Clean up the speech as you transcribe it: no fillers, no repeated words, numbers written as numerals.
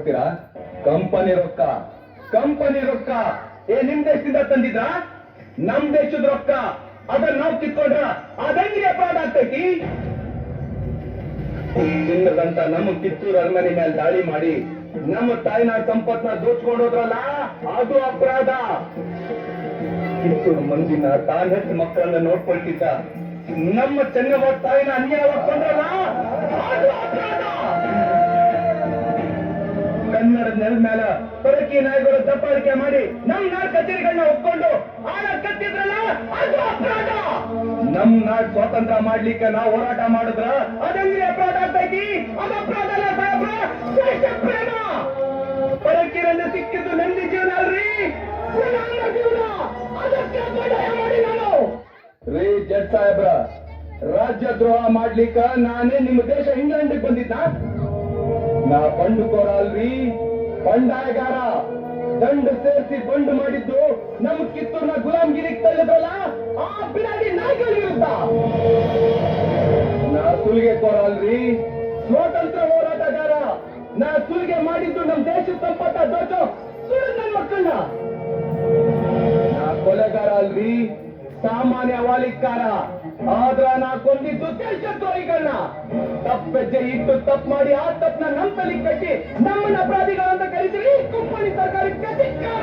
ಕೊಡ್ತೀರಾ? ಕಂಪನಿ ರೊಕ್ಕ ನಿಮ್ ದೇಶದಿಂದ ತಂದಿದ್ರ? ನಮ್ ದೇಶದ ರೊಕ್ಕ ಅದನ್ನ ನಾವು ಕಿತ್ಕೊಂಡ್ರ ಅದಂಗ್ರಿ ಅಪರಾಧ ಆಗ್ತೈತಿ? ಚಿನ್ನದಂತ ನಮ್ಮ ಕಿತ್ತೂರು ಅರಮನೆ ಮೇಲೆ ದಾಳಿ ಮಾಡಿ ನಮ್ಮ ತಾಯಿನ ಸಂಪತ್ನ ದೋಚ್ಕೊಂಡೋದ್ರಲ್ಲ, ಅದು ಅಪರಾಧ. ಕಿತ್ತೂರು ಮಂದಿನ ತಾನ್ ಹೆತ್ತ ಮಕ್ಕಳನ್ನ ನೋಡ್ಕೊಳ್ತಿದ್ದ ನಮ್ಮ ಚೆನ್ನಮ್ಮ ತಾಯಿನ ಅನ್ಯಾಯ ಕೊಂಡ್ರಲ್ಲ, ಅದು ಅಪರಾಧ. ಕನ್ನಡದ ನೆಲದ ಮೇಲೆ ಪರಕಿ ನಾಯಿಗಳು ದಬ್ಬಾಳಿಕೆ ಮಾಡಿ ನಮ್ ನಾಡ್ ಕಚೇರಿಗಳನ್ನ ಒಪ್ಕೊಂಡು ಆಳ ಕತ್ತಿದ್ರಲ್ಲ, ಅದು ಅಪರಾಧ. ನಮ್ ನಾಡ್ ಸ್ವಾತಂತ್ರ್ಯ ಮಾಡ್ಲಿಕ್ಕೆ ನಾವು ಹೋರಾಟ ಮಾಡಿದ್ರ ಅದಂಗ್ರಿ ಅಪರಾಧ ಆಗ್ತೈತಿ? ಅದು ಅಪರಾಧ ಅಲ್ಲ ಸಾಹೇಬ್ರ, ದೇಶ ಪ್ರೇಮ. ಪರಕೀರಲ್ಲಿ ಸಿಕ್ಕಿದ್ದು ನಂದಿ ಜೀವನ ಅಲ್ರಿ, ನನ್ನ ಜೀವನ. ಅದಕ್ಕೆ ಬಡಾಯ ಮಾಡಿ ನಾನು ರೀ ಜಡ್ ಸಾಹೇಬ್ರ, ರಾಜ್ಯ ದ್ರೋಹ ಮಾಡ್ಲಿಕ್ಕ ನಾನೇ ನಿಮ್ಮ ದೇಶ ಇಂಗ್ಲೆಂಡ್ ಬಂದಿದ್ದ? ನಾ ಬಂಡುಕೋರ ಅಲ್ರಿ, ಬಂಡಾಯಗಾರ. ದಂಡು ಸೇರಿಸಿ ಬಂಡು ಮಾಡಿದ್ದು ನಮ್ ಕಿತ್ತೂರ್ನ ಗುಲಾಮ್ಗಿರಿಗೆ ತಳ್ಳಿದ್ರಲ್ಲ, ಆ ಬಿಡಾಡಿ ನಾಯಿಗಳ ವಿರುದ್ಧ. ನಾ ಸುಲಿಗೆ ಕೋರ ಅಲ್ರಿ, ಸ್ವಾತಂತ್ರ್ಯ ಹೋರಾಟಗಾರ. ನಾ ಸುಲಿಗೆ ಮಾಡಿದ್ದು ನಮ್ ದೇಶದ ಸಂಪತ್ತ ದೋಚೋ ಸುಳ್ಳು ನನ್ನ ಮಕ್ಕಳನ್ನ. ನಾ ಕೊಲೆಗಾರ ಅಲ್ರಿ, ಸಾಮಾನ್ಯ ವಾಲಿಕಾರ. ಆದ್ರ ನಾ ಕೊಂದಿದ್ದು ದೇಶದ್ರೋಹಿಗಳನ್ನ. ತಪ್ಪೆಜ್ಜೆ ಇಟ್ಟು ತಪ್ಪು ಮಾಡಿ ಆ ತಪ್ಪನ್ನ ನಮ್ ತಲೆಗೆ ಕಟ್ಟಿ ನಮ್ಮನ್ನ ಅಪರಾಧಿಗಳಂತ ಕರೀತೀರಿ. ಕಂಪನಿ ಸರ್ಕಾರಕ್ಕೆ ಧಿಕ್ಕಾರ.